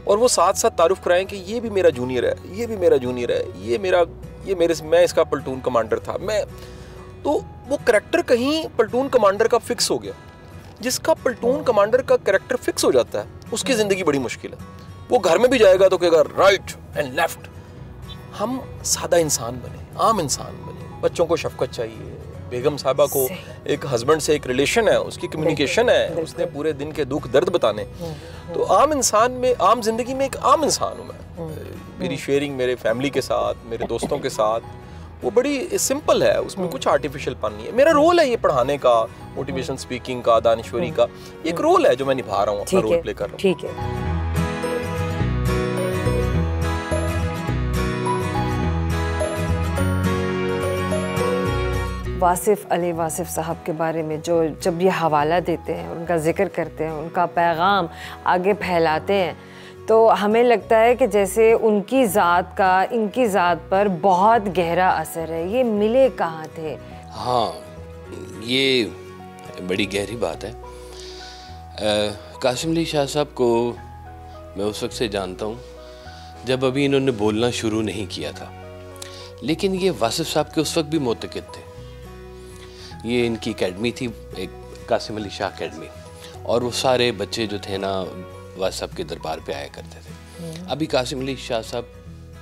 और वो साथ साथ तारुफ कराएं कि ये भी मेरा जूनियर है, ये भी मेरा जूनियर है, मैं इसका प्लटून कमांडर था। तो वो करैक्टर कहीं प्लटून कमांडर का फिक्स हो गया। जिसका प्लटून कमांडर का करैक्टर फिक्स हो जाता है उसकी जिंदगी बड़ी मुश्किल है। वो घर में भी जाएगा तो कहेगा राइट एंड लेफ्ट। हम सादा इंसान बने, आम इंसान बने। बच्चों को शफकत चाहिए, बेगम साहबा को एक हस्बैंड से एक रिलेशन है, उसकी कम्युनिकेशन है, उसने पूरे दिन के दुख दर्द बताने। तो आम इंसान में, आम जिंदगी में एक आम इंसान हूँ मैं। मेरी शेयरिंग मेरे फैमिली के साथ, मेरे दोस्तों के साथ, वो बड़ी सिंपल है, उसमें कुछ आर्टिफिशियल पन नहीं है। मेरा रोल है ये पढ़ाने का, मोटिवेशन स्पीकिंग का, दानिश्वरी का, एक रोल है जो मैं निभा रहा हूँ, अपना रोल प्ले कर रहा हूँ। ठीक है। वासिफ अली वासिफ साहब के बारे में जो जब ये हवाला देते हैं, उनका जिक्र करते हैं, उनका पैगाम आगे फैलाते हैं, तो हमें लगता है कि जैसे उनकी ज़ात का इनकी ज़ात पर बहुत गहरा असर है। ये मिले कहाँ थे? हाँ, ये बड़ी गहरी बात है। कासिम अली शाह साहब को मैं उस वक्त से जानता हूँ जब अभी इन्होंने बोलना शुरू नहीं किया था, लेकिन ये वासिफ साहब के उस वक्त भी मोतक़िद थे। ये इनकी एकेडमी थी, एक कासिम अली शाह एकेडमी, और वो सारे बच्चे जो थे ना वासिफ साहब के दरबार पे आया करते थे। अभी कासिम अली शाह साहब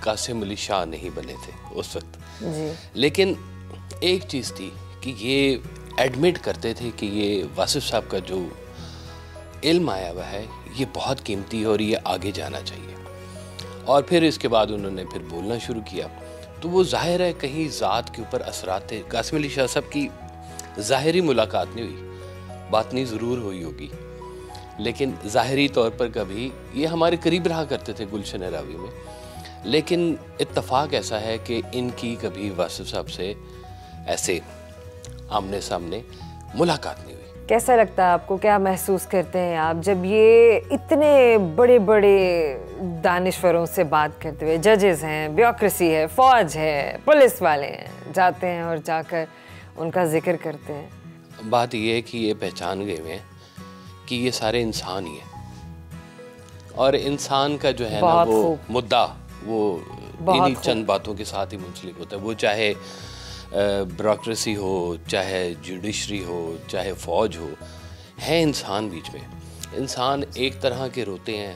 कासिम अली शाह नहीं बने थे उस वक्त जी। लेकिन एक चीज़ थी कि ये एडमिट करते थे कि ये वासिफ साहब का जो इल्म आया हुआ है ये बहुत कीमती है और ये आगे जाना चाहिए। और फिर इसके बाद उन्होंने फिर बोलना शुरू किया, तो वो जाहिर है कहीं ज़ात के ऊपर असरात थे। कासिम अली शाह साहब की ज़ाहिरी मुलाकात नहीं हुई, बातनी ज़रूर हुई होगी, लेकिन ज़ाहिरी तौर पर कभी ये हमारे करीब रहा करते थे गुलशन रावी में, लेकिन इत्तफ़ाक ऐसा है कि इनकी कभी वासिफ साहब से ऐसे आमने सामने मुलाकात नहीं हुई। कैसा लगता है आपको, क्या महसूस करते हैं आप जब ये इतने बड़े बड़े दानिश्वरों से बात करते हुए, जजेस हैं, ब्यूरोक्रेसी है, फ़ौज है, पुलिस वाले हैं, जाते हैं और जाकर उनका जिक्र करते हैं? बात यह है कि ये पहचान गए हुए हैं कि ये सारे इंसान ही हैं, और इंसान का जो है ना वो मुद्दा वो इन्हीं चंद बातों के साथ ही मुंसलिक होता है। वो चाहे ब्यूरोक्रेसी हो, चाहे जुडिशरी हो, चाहे फ़ौज हो, है इंसान बीच में। इंसान एक तरह के रोते हैं,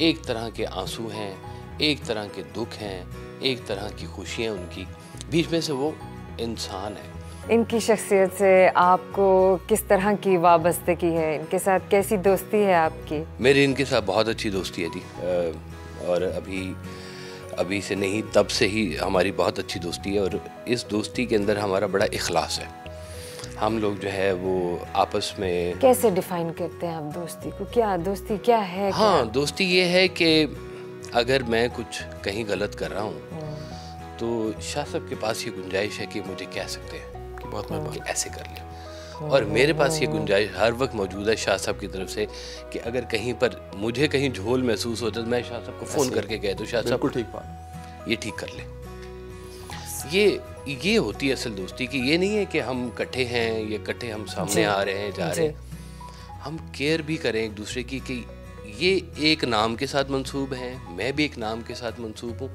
एक तरह के आंसू हैं, एक तरह के दुख हैं, एक तरह की खुशियाँ उनकी, बीच में से वो इंसान है। इनकी शख्सियत से आपको किस तरह की वाबस्तगी है? इनके साथ कैसी दोस्ती है आपकी? मेरी इनके साथ बहुत अच्छी दोस्ती है जी, और अभी से नहीं तब से ही हमारी बहुत अच्छी दोस्ती है, और इस दोस्ती के अंदर हमारा बड़ा इखलास है। हम लोग जो है वो आपस में कैसे डिफाइन करते हैं आप दोस्ती को? क्या दोस्ती क्या है? हाँ, क्या? दोस्ती ये है कि अगर मैं कुछ कहीं गलत कर रहा हूँ तो शाह साहब के पास ये गुंजाइश है कि मुझे कह सकते हैं कि बहुत मेहरबानी ऐसे कर लें, और मेरे पास ये गुंजाइश हर वक्त मौजूद है शाह साहब की तरफ से कि अगर कहीं पर मुझे कहीं झोल महसूस होता है तो मैं शाह साहब को फ़ोन करके कह दूँ, शाह साहब ठीक बात, ये ठीक कर ले। ये होती है असल दोस्ती की। ये नहीं है कि हम इकट्ठे हैं, ये इकट्ठे हम सामने आ रहे हैं, जा रहे हैं, हम केयर भी करें एक दूसरे की कि ये एक नाम के साथ मंसूब हैं, मैं भी एक नाम के साथ मंसूब हूँ,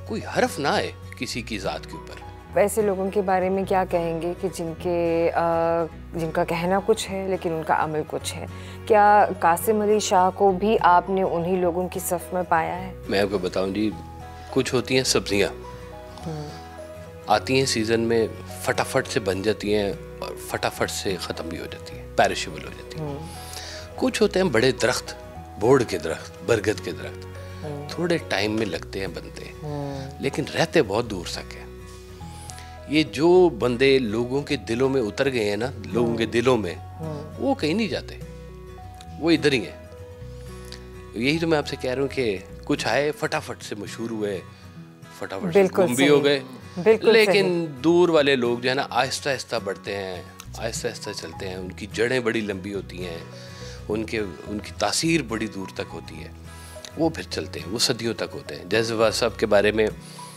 कोई हर्फ ना आए किसी की ज़ात के ऊपर। वैसे लोगों के बारे में क्या कहेंगे कि जिनका कहना कुछ है लेकिन उनका अमल कुछ है? क्या कासिम अली शाह को भी आपने उन्हीं लोगों की सफ़ में पाया है? मैं आपको बताऊं जी, कुछ होती हैं सब्जियां, आती हैं सीज़न में, फटाफट से बन जाती हैं और फटाफट से ख़त्म भी हो जाती हैं, पैरिशेबल हो जाती हैं। कुछ होते हैं बड़े दरख्त, बोड़ के दरख्त, बरगद के दरख्त, थोड़े टाइम में लगते हैं, बनते हैं, लेकिन रहते बहुत दूर तक हैं। ये जो बंदे लोगों के दिलों में उतर गए हैं ना, लोगों के दिलों में, वो कहीं नहीं जाते, वो इधर ही हैं। यही तो मैं आपसे कह रहा हूँ कि कुछ आए, फटाफट से मशहूर हुए, फटाफट से गुम भी हो गए, लेकिन दूर वाले लोग जो है ना आहिस्ता आहिस्ता बढ़ते हैं, आहिस्ता आहिस्ता चलते हैं, उनकी जड़ें बड़ी लंबी होती हैं, उनकी तासीर बड़ी दूर तक होती है, वो फिर चलते हैं, वो सदियों तक होते हैं। जैसे वासिफ साहब के बारे में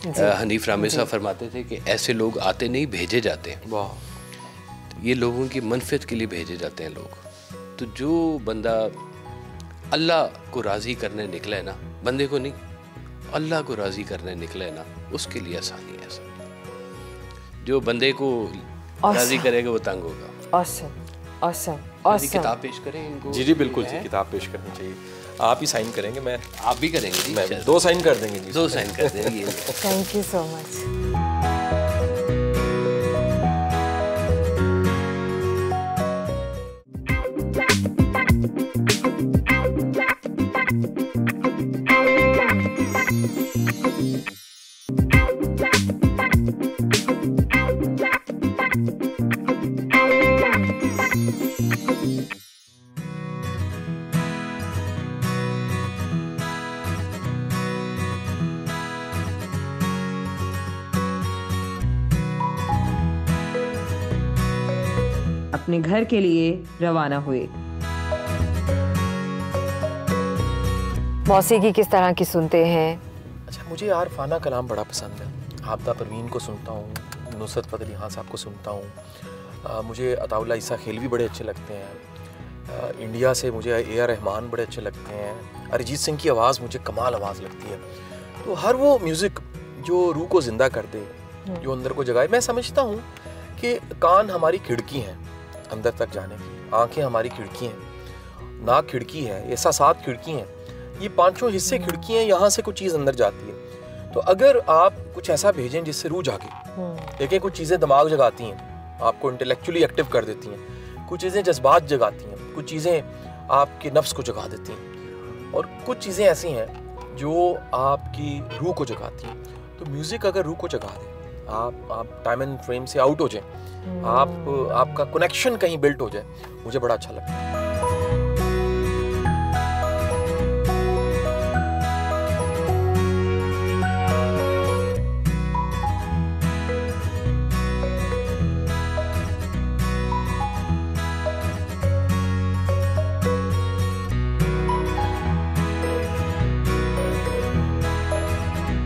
हनीफ रामी साहब फरमाते थे कि ऐसे लोग आते नहीं, भेजे जाते हैं। वाह, ये लोगों की मनफियत के लिए भेजे जाते हैं लोग। तो जो बंदा अल्लाह को राज़ी करने निकला है ना, बंदे को नहीं, अल्लाह को राज़ी करने निकला है ना, उसके लिए आसानी है सब। जो बंदे को राज़ी करेगा वो तंग होगा। ऑसम। किताब पेश करें इनको? जी बिल्कुल जी, किताब पेश करनी चाहिए। आप ही साइन करेंगे? मैं आप भी करेंगे जी? मैं 2 साइन कर देंगे जी। 2 साइन कर देंगे। Thank you so much. अपने घर के लिए रवाना हुए। मौसीकी किस तरह की सुनते हैं? अच्छा, मुझे यार फाना कलाम बड़ा पसंद है। आबदा परवीन को सुनता हूँ, नुसरत फतेह अली खान साहब को सुनता हूँ, मुझे अताउल्लाह ईसा खेलवी बड़े अच्छे लगते हैं। इंडिया से मुझे ए.आर. रहमान बड़े अच्छे लगते हैं। अरिजीत सिंह की आवाज़ मुझे कमाल आवाज़ लगती है। तो हर वो म्यूज़िक जो रूह को ज़िंदा कर दे, जो अंदर को जगाए। मैं समझता हूँ कि कान हमारी खिड़की हैं अंदर तक जाने की, आंखें हमारी खिड़की हैं, नाक खिड़की है, एहसासात खिड़की हैं, ये पांचों हिस्से खिड़की हैं, यहाँ से कुछ चीज़ अंदर जाती है। तो अगर आप कुछ ऐसा भेजें जिससे रूह जागे, देखें कुछ चीज़ें दिमाग जगाती हैं, आपको इंटेलेक्चुअली एक्टिव कर देती हैं, कुछ चीज़ें जज्बात जगाती हैं, कुछ चीज़ें आपके नफ्स को जगा देती हैं, और कुछ चीज़ें ऐसी हैं जो आपकी रूह को जगाती हैं। तो म्यूज़िक अगर रूह को जगा दे, आप टाइम एंड फ्रेम से आउट हो जाए, आपका कनेक्शन कहीं बिल्ट हो जाए, मुझे बड़ा अच्छा लगता है।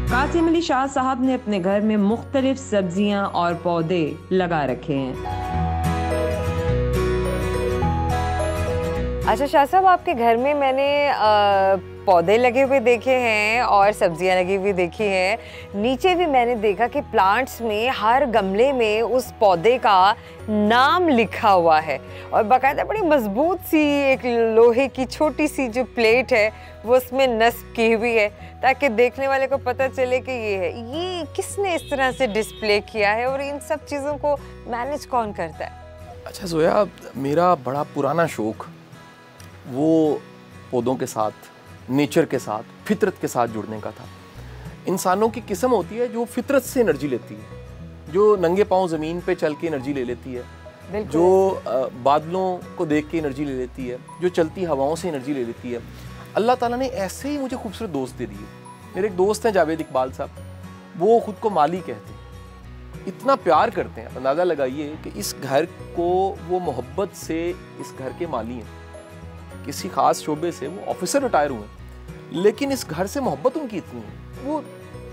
कासिम अली शाह साहब ने अपने घर में मुख्तलिफ सब्जियां और पौधे लगा रखे हैं। अच्छा शाह साहब, आपके घर में मैंने पौधे लगे हुए देखे हैं और सब्जियां लगी हुई देखी हैं। नीचे भी मैंने देखा कि प्लांट्स में हर गमले में उस पौधे का नाम लिखा हुआ है, और बाकायदा बड़ी मजबूत सी एक लोहे की छोटी सी जो प्लेट है वो उसमें नस्ब की हुई है, ताकि देखने वाले को पता चले कि ये है। ये किसने इस तरह से डिस्प्ले किया है और इन सब चीज़ों को मैनेज कौन करता है? अच्छा जोया, मेरा बड़ा पुराना शौक़ वो पौधों के साथ, नेचर के साथ, फितरत के साथ जुड़ने का था। इंसानों की किस्म होती है जो फितरत से एनर्जी लेती है, जो नंगे पांव ज़मीन पे चल के एनर्जी ले लेती है, जो बादलों को देख के एनर्जी ले लेती है, जो चलती हवाओं से एनर्जी ले लेती है। अल्लाह ताला ने ऐसे ही मुझे खूबसूरत दोस्त दे दिए। मेरे एक दोस्त हैं जावेद इकबाल साहब, वो ख़ुद को माली कहते हैं, इतना प्यार करते हैं। अंदाज़ा लगाइए कि इस घर को वो मोहब्बत से इस घर के माली हैं। किसी ख़ास शोबे से वो ऑफिसर रिटायर हुए, लेकिन इस घर से मोहब्बत उनकी इतनी है, वो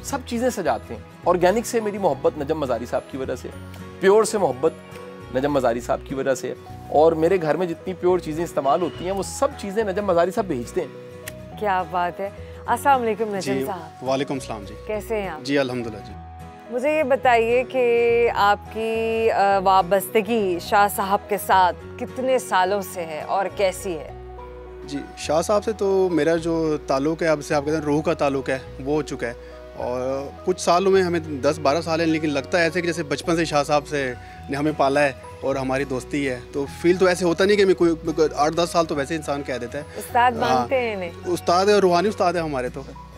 सब चीज़ें सजाते हैं। ऑर्गेनिक से मेरी मोहब्बत नजम मज़ारी साहब की वजह से, प्योर से मोहब्बत नजम मज़ारी साहब की वजह से, और मेरे घर में जितनी प्योर चीज़ें इस्तेमाल होती हैं वो सब चीज़ें नजम मज़ारी साहब भेजते हैं। क्या बात है। अस्सलाम वालेकुम नजम साहब। वालेकुम सलाम जी। कैसे हैं आप? जी अल्हम्दुलिल्लाह जी। मुझे ये बताइए कि आपकी वाबस्तगी शाह साहब के साथ कितने सालों से है और कैसी है? जी शाह साहब से तो मेरा जो ताल्लुक़ है, अब से आप कहते हैं रूह का ताल्लुक़ है, वो हो चुका है। और कुछ सालों में हमें 10-12 साल हैं, लेकिन लगता है ऐसे कि जैसे बचपन से शाह साहब से ने हमें पाला है और हमारी दोस्ती है। तो फील तो ऐसे होता नहीं कि मैं कोई 8-10 साल तो वैसे इंसान कह देता है। उस्ताद मानते हैं इन्हें? उस्ताद है और रूहानी उस्ताद है हमारे।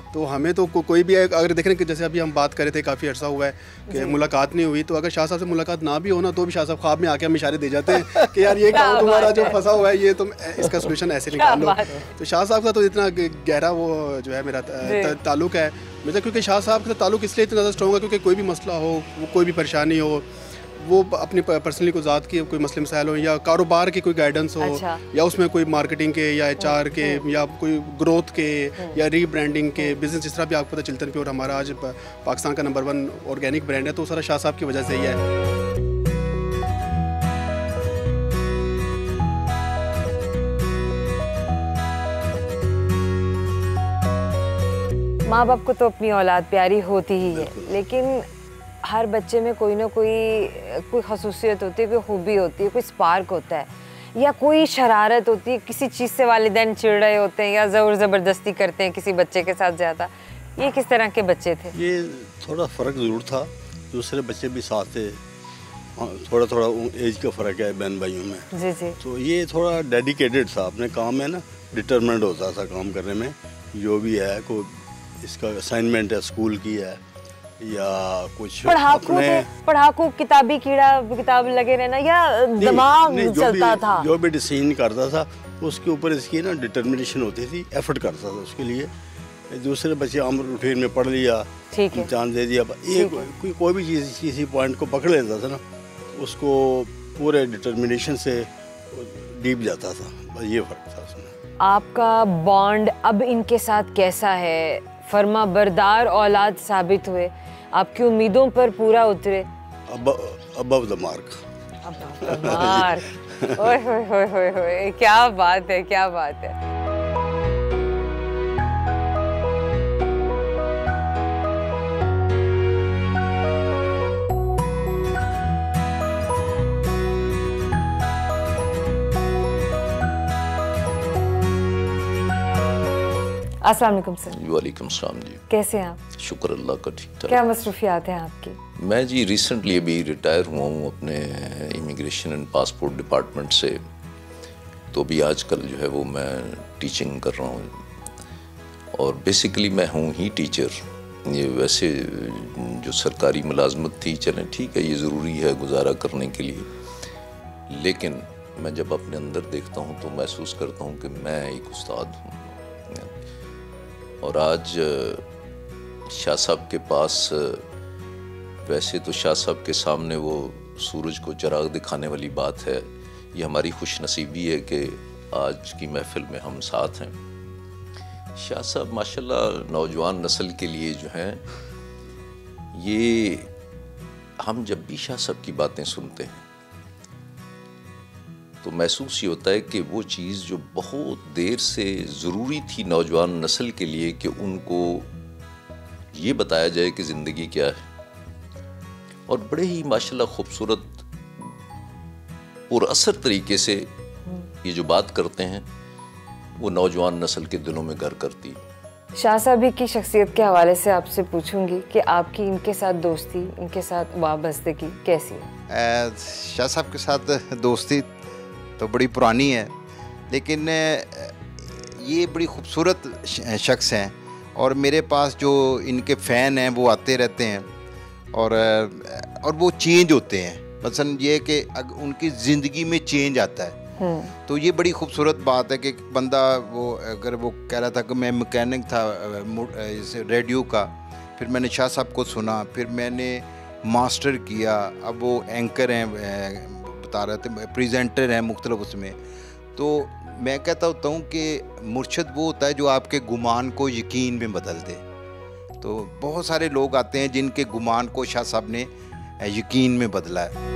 तो हमें तो कोई भी अगर देख रहे हैं कि जैसे अभी हम बात कर रहे थे, काफ़ी अर्सा हुआ है कि मुलाकात नहीं हुई, तो अगर शाह साहब से मुलाकात ना भी हो ना, तो भी शाह साहब ख्वाब में आके हम इशारे दे जाते हैं कि यार ये काम तुम्हारा जो फंसा हुआ है, ये तुम इसका सोल्यूशन ऐसे निकाल लो। तो शाह साहब का तो इतना गहरा वो जो है मेरा ताल्लुक़ है मुझे, क्योंकि शाह साहब का ताल्लुक़ इसलिए इतना ज़्यादा स्ट्रॉन्ग है क्योंकि कोई भी मसला हो, कोई भी परेशानी हो, वो अपनी पर्सनली को ज़ात की कोई मसले मसाइल हो या कारोबार की कोई गाइडेंस हो, या उसमें कोई मार्केटिंग के या HR के या कोई ग्रोथ के या रीब्रांडिंग के बिज़नेस, जिस तरह भी आपको पता चिल्तन प्योर हमारा आज पाकिस्तान का नंबर 1 ऑर्गेनिक ब्रांड है, तो सारा शाह साहब की वजह से ही है। माँ बाप को तो अपनी औलाद प्यारी होती ही है, लेकिन हर बच्चे में कोई ना कोई खसूसियत होती है, कोई खूबी होती है, कोई स्पार्क होता है, या कोई शरारत होती है, किसी चीज़ से वालिदैन चिढ़ रहे होते हैं या ज़ोर ज़बरदस्ती करते हैं किसी बच्चे के साथ ज़्यादा। ये किस तरह के बच्चे थे? ये थोड़ा फ़र्क ज़रूर था, दूसरे बच्चे भी साथ थे, थोड़ा थोड़ा एज का फ़र्क है बहन भाइयों में। जी जी। तो ये थोड़ा डेडिकेटेड था अपने काम में ना, डिटरमिनेड होता था काम करने में। जो भी है कोई इसका असाइनमेंट है स्कूल की है या कुछ पढ़ाकू किताबी कीड़ा, किताब लगे रहना, या दिमाग चलता था? जो भी डिसीजन करता था उसके ऊपर इसकी ना डिटर्मिनेशन होती थी, एफर्ट करता था उसके लिए। दूसरे बच्चे अमर फेर में पढ़ लिया, जान दे दिया, कोई भी चीज़ किसी पॉइंट को पकड़ लेता था ना, उसको पूरे डिटर्मिनेशन से डीप जाता था, बस ये फ़र्क था उसमें। आपका बॉन्ड अब इनके साथ कैसा है? फर्मा बरदार औलाद साबित हुए, आपकी उम्मीदों पर पूरा उतरे? Above the mark. मार्क। ओए होए होए होए होए, क्या बात है, क्या बात है। अस्सलाम वालेकुम सर। वालेकुम सलाम जी। कैसे हैं आप? शुक्र अल्लाह का, ठीक ठाक। क्या मसरूफियात हैं आपकी? मैं जी रिसेंटली अभी रिटायर हुआ हूँ अपने इमिग्रेशन एंड पासपोर्ट डिपार्टमेंट से, तो अभी आजकल जो है वो मैं टीचिंग कर रहा हूँ और बेसिकली मैं हूँ ही टीचर। ये वैसे जो सरकारी मुलाजमत थी, चलें ठीक है, ये ज़रूरी है गुजारा करने के लिए, लेकिन मैं जब अपने अंदर देखता हूँ तो महसूस करता हूँ कि मैं एक उस्ताद हूँ। और आज शाह साहब के पास, वैसे तो शाह साहब के सामने वो सूरज को चिराग दिखाने वाली बात है, ये हमारी खुशनसीबी है कि आज की महफिल में हम साथ हैं। शाह साहब माशाल्लाह नौजवान नस्ल के लिए जो हैं, ये हम जब भी शाह साहब की बातें सुनते हैं तो महसूस ये होता है कि वो चीज़ जो बहुत देर से ज़रूरी थी नौजवान नस्ल के लिए कि उनको ये बताया जाए कि ज़िंदगी क्या है, और बड़े ही माशाल्लाह खूबसूरत पुरअसर तरीके से ये जो बात करते हैं वो नौजवान नस्ल के दिलों में घर करती है। शाह साहब की शख्सियत के हवाले से आपसे पूछूंगी कि आपकी इनके साथ दोस्ती, इनके साथ वाबस्तगी कैसी है? शाह साहब के साथ दोस्ती तो बड़ी पुरानी है, लेकिन ये बड़ी खूबसूरत शख्स हैं और मेरे पास जो इनके फ़ैन हैं वो आते रहते हैं और वो चेंज होते हैं। मसलन ये कि उनकी ज़िंदगी में चेंज आता है, तो ये बड़ी खूबसूरत बात है कि बंदा वो अगर वो कह रहा था कि मैं मैकेनिक था रेडियो का, फिर मैंने शाह साहब को सुना, फिर मैंने मास्टर किया, अब वो एंकर हैं, बता रहे थे प्रेजेंटर हैं मुख्तलिफ उसमें। तो मैं कहता होता हूँ कि मुर्शद वो होता है जो आपके गुमान को यकीन में बदल दे। तो बहुत सारे लोग आते हैं जिनके गुमान को शाह साहब ने यकीन में बदला है।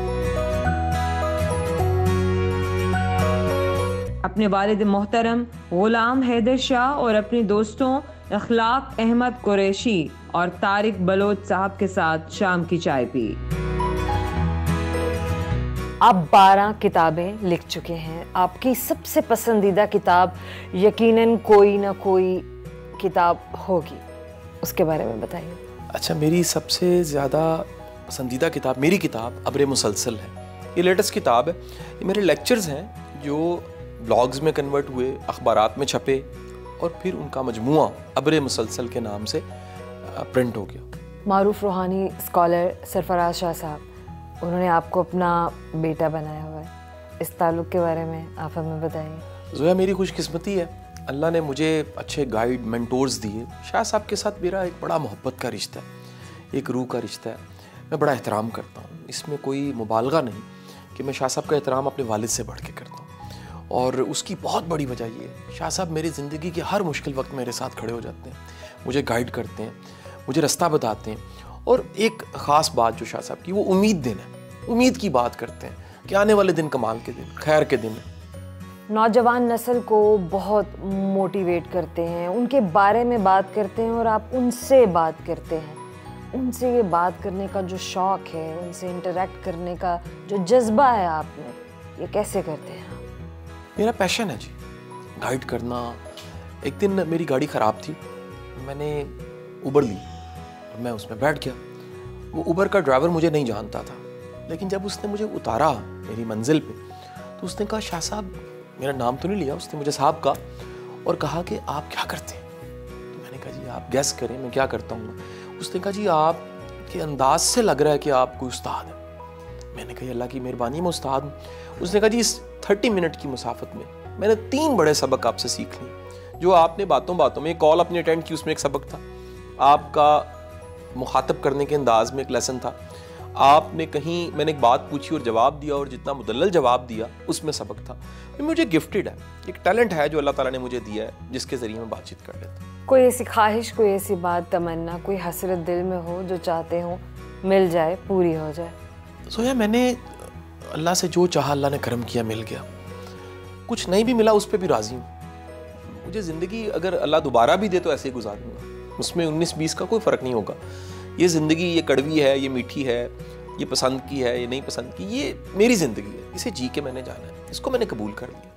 अपने वालिद मोहतरम गुलाम हैदर शाह और अपने दोस्तों अखलाक अहमद कुरैशी और तारिक बलोच साहब के साथ शाम की चाय पी। आप 12 किताबें लिख चुके हैं। आपकी सबसे पसंदीदा किताब यकीनन कोई ना कोई किताब होगी, उसके बारे में बताइए। अच्छा, मेरी सबसे ज़्यादा पसंदीदा किताब, मेरी किताब अब्र मुसलसल है। ये लेटेस्ट किताब है। ये मेरे लेक्चर्स हैं जो ब्लॉग्स में कन्वर्ट हुए, अखबारात में छपे और फिर उनका मजमुआ अब्र मुसलसल के नाम से प्रिंट हो गया। मारूफ रूहानी स्कॉलर सरफराज शाह साहब, उन्होंने आपको अपना बेटा बनाया हुआ है, इस ताल्लुक़ के बारे में आप हमें बताइए। ज़ोया, मेरी खुशकिस्मती है, अल्लाह ने मुझे अच्छे गाइड मेंटोर्स दिए। शाह साहब के साथ मेरा एक बड़ा मोहब्बत का रिश्ता है, एक रूह का रिश्ता है। मैं बड़ा एहतराम करता हूँ, इसमें कोई मुबालगा नहीं कि मैं शाह साहब का एहतराम अपने वालिद से बढ़ के करता हूँ। और उसकी बहुत बड़ी वजह ये है, शाह साहब मेरी ज़िंदगी के हर मुश्किल वक्त मेरे साथ खड़े हो जाते हैं, मुझे गाइड करते हैं, मुझे रास्ता बताते हैं। और एक ख़ास बात जो शाह साहब की, वो उम्मीद देना है, उम्मीद की बात करते हैं कि आने वाले दिन कमाल के दिन, खैर के दिन। नौजवान नस्ल को बहुत मोटिवेट करते हैं, उनके बारे में बात करते हैं और आप उनसे बात करते हैं। उनसे ये बात करने का जो शौक़ है, उनसे इंटरेक्ट करने का जो जज्बा है आप में, ये कैसे करते हैं आप? मेरा पैशन है जी, गाइड करना। एक दिन मेरी गाड़ी ख़राब थी, मैंने उबर ली और मैं उसमें बैठ गया। वो उबर का ड्राइवर मुझे नहीं जानता था, लेकिन जब उसने मुझे उतारा मेरी मंजिल पे, तो उसने कहा, शाह साहब, मेरा नाम तो नहीं लिया उसने, मुझे साहब का, और कहा कि आप क्या करते हैं? तो मैंने कहा, जी आप गैस करें मैं क्या करता हूँ। उसने कहा, जी आपके अंदाज से लग रहा है कि आप कोई उस्ताद हैं। मैंने कहा, अल्लाह की मेहरबानी, मैं उस्ताद हूँ। उसने कहा, जी इस 30 मिनट की मुसाफत में मैंने 3 बड़े सबक आपसे सीख लिए। जो आपने बातों बातों में कॉल अपनी अटेंड की, उसमें एक सबक था, आपका मुखातब करने के अंदाज में एक लेसन था, आपने कहीं, मैंने एक बात पूछी और जवाब दिया, और जितना मुदल्लल जवाब दिया उसमें सबक था। मुझे गिफ्टेड है, एक टैलेंट है जो अल्लाह ताला ने मुझे दिया है, जिसके ज़रिए मैं बातचीत कर लेता हूँ। कोई ऐसी ख्वाहिश, कोई ऐसी बात, तमन्ना, कोई हसरत दिल में हो जो चाहते हो मिल जाए, पूरी हो जाए? सोया, मैंने अल्लाह से जो चाहा अल्लाह ने करम किया, मिल गया। कुछ नहीं भी मिला उस पर भी राज़ी हूँ। मुझे ज़िंदगी अगर अल्लाह दोबारा भी दे तो ऐसे ही गुजारूंगा, उसमें 19-20 का कोई फ़र्क नहीं होगा। ये ज़िंदगी, ये कड़वी है, ये मीठी है, ये पसंद की है, ये नहीं पसंद की, ये मेरी ज़िंदगी है, इसे जी के मैंने जाना है, इसको मैंने कबूल कर लिया।